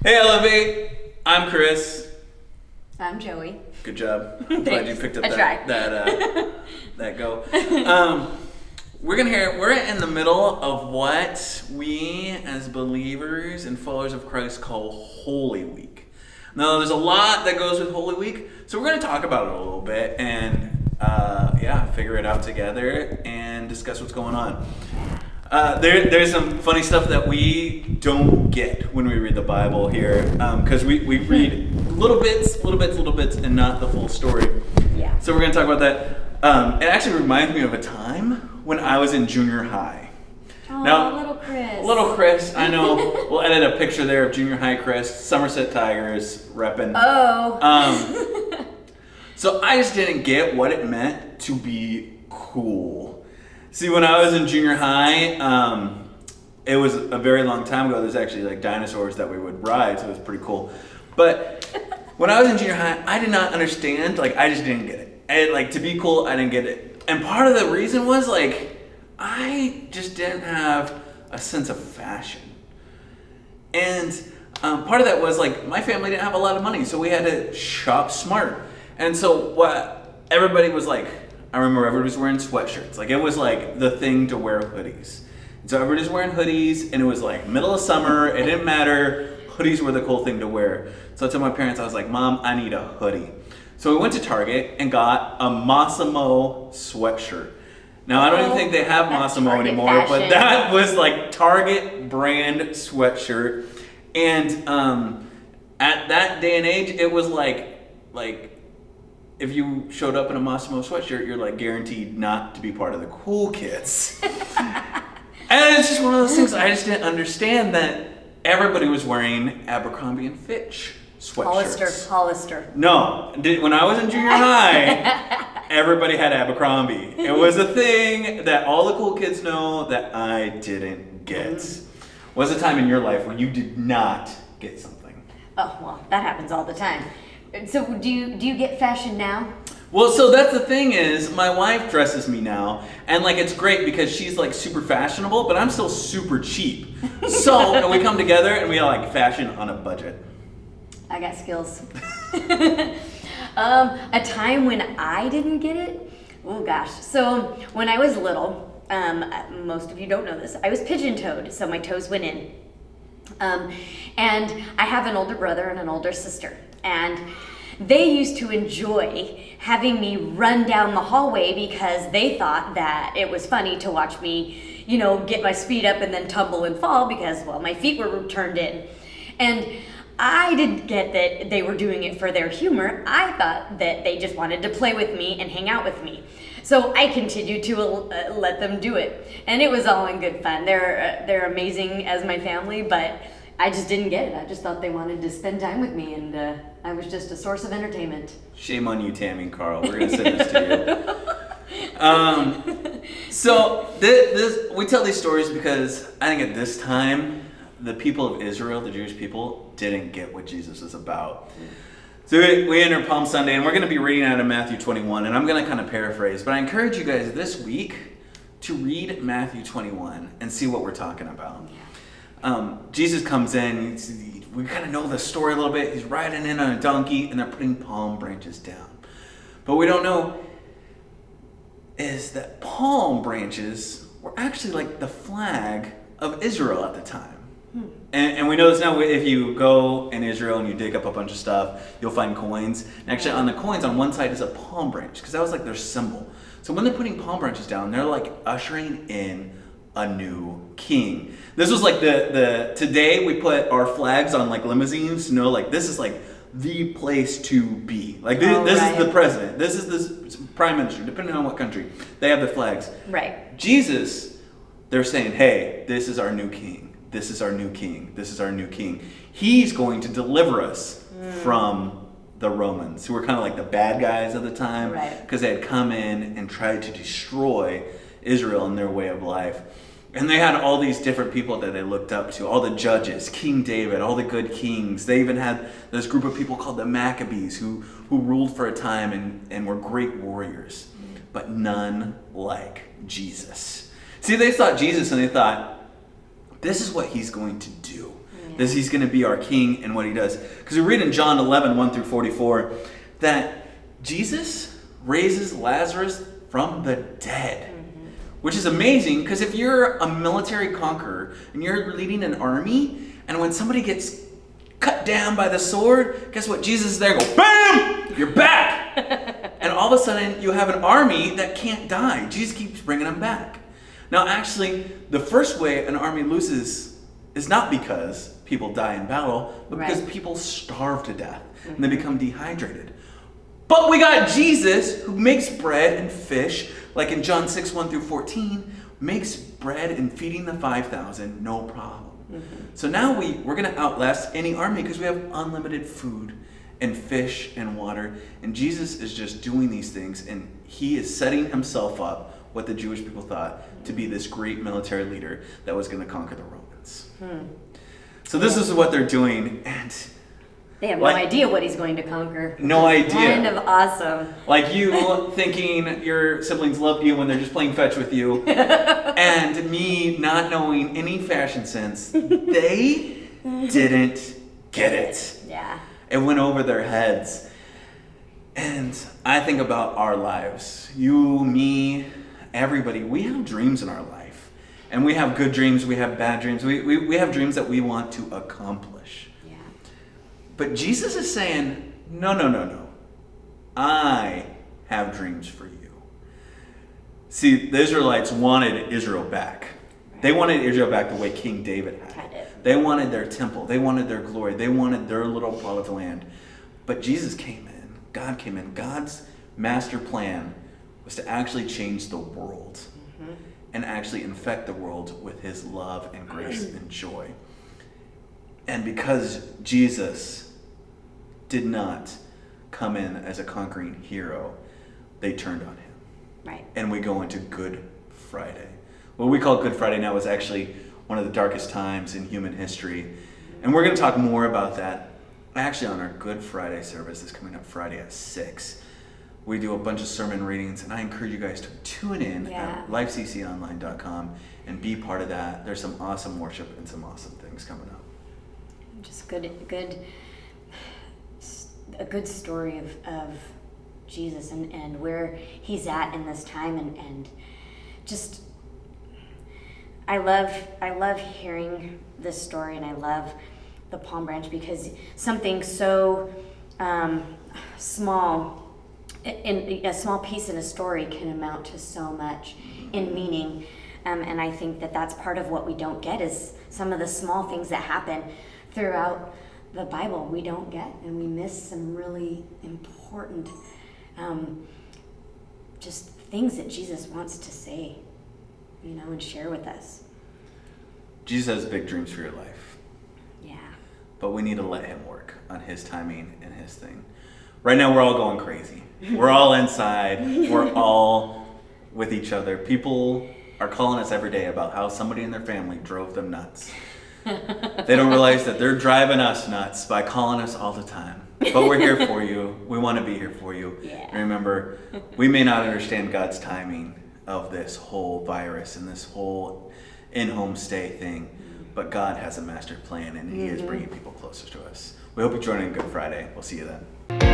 Hey, Elevate. I'm Chris. I'm Joey. Good job. I'm glad you picked up I tried. that go. We're in the middle of what we as believers and followers of Christ call Holy Week. Now, there's a lot that goes with Holy Week, so we're going to talk about it a little bit and figure it out together and discuss what's going on. There's some funny stuff that we don't get when we read the Bible here, because we read little bits, and not the full story. Yeah. So we're going to talk about that. It actually reminds me of a time when I was in junior high. Oh, Now, little Chris. Little Chris, I know. We'll edit a picture there of junior high Chris, Somerset Tigers, repping. Oh. So I just didn't get what it meant to be cool. See, when I was in junior high, it was a very long time ago. There's actually like dinosaurs that we would ride, so it was pretty cool. But when I was in junior high, I did not understand. Like, I just didn't get it. To be cool, I didn't get it. And part of the reason was I just didn't have a sense of fashion. And part of that was my family didn't have a lot of money, so we had to shop smart. And so what everybody was I remember everybody was wearing sweatshirts. It was the thing to wear hoodies. And so everybody's wearing hoodies, and it was middle of summer. It didn't matter. Hoodies were the cool thing to wear. So I told my parents, I was like, Mom, I need a hoodie. So we went to Target and got a Massimo sweatshirt. Now, I don't even think they have Massimo Target fashion. But that was Target brand sweatshirt. And at that day and age, it was if you showed up in a Massimo sweatshirt, you're guaranteed not to be part of the cool kids. And it's just one of those things I just didn't understand that everybody was wearing Abercrombie and Fitch sweatshirts. Hollister. No, when I was in junior high, everybody had Abercrombie. It was a thing that all the cool kids know that I didn't get. Was a time in your life when you did not get something? Oh, well, that happens all the time. So do you get fashion now? Well, so that's the thing is, my wife dresses me now, and it's great because she's super fashionable, but I'm still super cheap. So and we come together and we fashion on a budget. I got skills. A time when I didn't get it? Oh gosh. So when I was little, most of you don't know this, I was pigeon-toed, so my toes went in. And I have an older brother and an older sister. And they used to enjoy having me run down the hallway because they thought that it was funny to watch me, get my speed up and then tumble and fall because, well, my feet were turned in. And I didn't get that they were doing it for their humor. I thought that they just wanted to play with me and hang out with me. So I continued to let them do it. And it was all in good fun. They're amazing as my family, but I just didn't get it. I just thought they wanted to spend time with me, and I was just a source of entertainment. Shame on you, Tammy and Carl. We're going to send this to you. So this we tell these stories because I think at this time, the people of Israel, the Jewish people, didn't get what Jesus is about. So we enter Palm Sunday, and we're going to be reading out of Matthew 21, and I'm going to kind of paraphrase, but I encourage you guys this week to read Matthew 21 and see what we're talking about. Yeah. Jesus comes in, we kind of know the story a little bit. He's riding in on a donkey, and they're putting palm branches down. But we don't know is that palm branches were actually the flag of Israel at the time. And we know this now. If you go in Israel and you dig up a bunch of stuff, you'll find coins. And actually on the coins, on one side is a palm branch, because that was their symbol. So when they're putting palm branches down, they're ushering in a new king. This was the today we put our flags on limousines to know this is the place to be. This is the president. This is the prime minister, depending on what country. They have the flags. Right. Jesus, they're saying, hey, this is our new king. This is our new king. This is our new king. He's going to deliver us from the Romans, who were kind of the bad guys of the time, right? Because they had come in and tried to destroy Israel and their way of life. And they had all these different people that they looked up to, all the judges, King David, all the good kings. They even had this group of people called the Maccabees who ruled for a time and were great warriors, but none like Jesus. See, they saw Jesus and they thought, this is what he's going to do. that he's going to be our king and what he does. Because we read in John 11, 1 through 44, that Jesus raises Lazarus from the dead. Which is amazing, because if you're a military conqueror and you're leading an army, and when somebody gets cut down by the sword, guess what? Jesus is there, go BAM! You're back! And all of a sudden, you have an army that can't die. Jesus keeps bringing them back. Now, actually, the first way an army loses is not because people die in battle, but because people starve to death and they become dehydrated. But we got Jesus, who makes bread and fish, like in John 6, 1 through 14, makes bread and feeding the 5,000, no problem. So now we're going to outlast any army because we have unlimited food and fish and water. And Jesus is just doing these things, and he is setting himself up, what the Jewish people thought, to be this great military leader that was going to conquer the Romans. So this is what they're doing, and they have no idea what he's going to conquer. No idea. Kind of awesome. Like you thinking your siblings love you when they're just playing fetch with you, and me not knowing any fashion sense. They didn't get it. Yeah. It went over their heads. And I think about our lives. You, me, everybody. We have dreams in our life. And we have good dreams, we have bad dreams. We have dreams that we want to accomplish. Yeah. But Jesus is saying, no. I have dreams for you. See, the Israelites wanted Israel back. They wanted Israel back the way King David had it. They wanted their temple. They wanted their glory. They wanted their little plot of land. But Jesus came in. God came in. God's master plan was to actually change the world and actually infect the world with his love and grace and joy. And because Jesus did not come in as a conquering hero, they turned on him. Right. And we go into Good Friday. What we call Good Friday now is actually one of the darkest times in human history. And we're going to talk more about that actually on our Good Friday service that's coming up Friday at 6. We do a bunch of sermon readings, and I encourage you guys to tune in at lifecconline.com and be part of that. There's some awesome worship and some awesome things coming up. Just a good story of Jesus and where he's at in this time, and just I love hearing this story, and I love the palm branch, because something so small, in a small piece in a story, can amount to so much in meaning. And I think that that's part of what we don't get, is some of the small things that happen throughout the Bible we don't get, and we miss some really important just things that Jesus wants to say, and share with us. Jesus has big dreams for your life. Yeah. But we need to let him work on his timing and his thing. Right now, we're all going crazy. We're all inside. We're all with each other. People are calling us every day about how somebody in their family drove them nuts. They don't realize that they're driving us nuts by calling us all the time. But we're here for you. We want to be here for you. Yeah. And remember, we may not understand God's timing of this whole virus and this whole in-home stay thing, but God has a master plan, and he is bringing people closer to us. We hope you join in Good Friday. We'll see you then.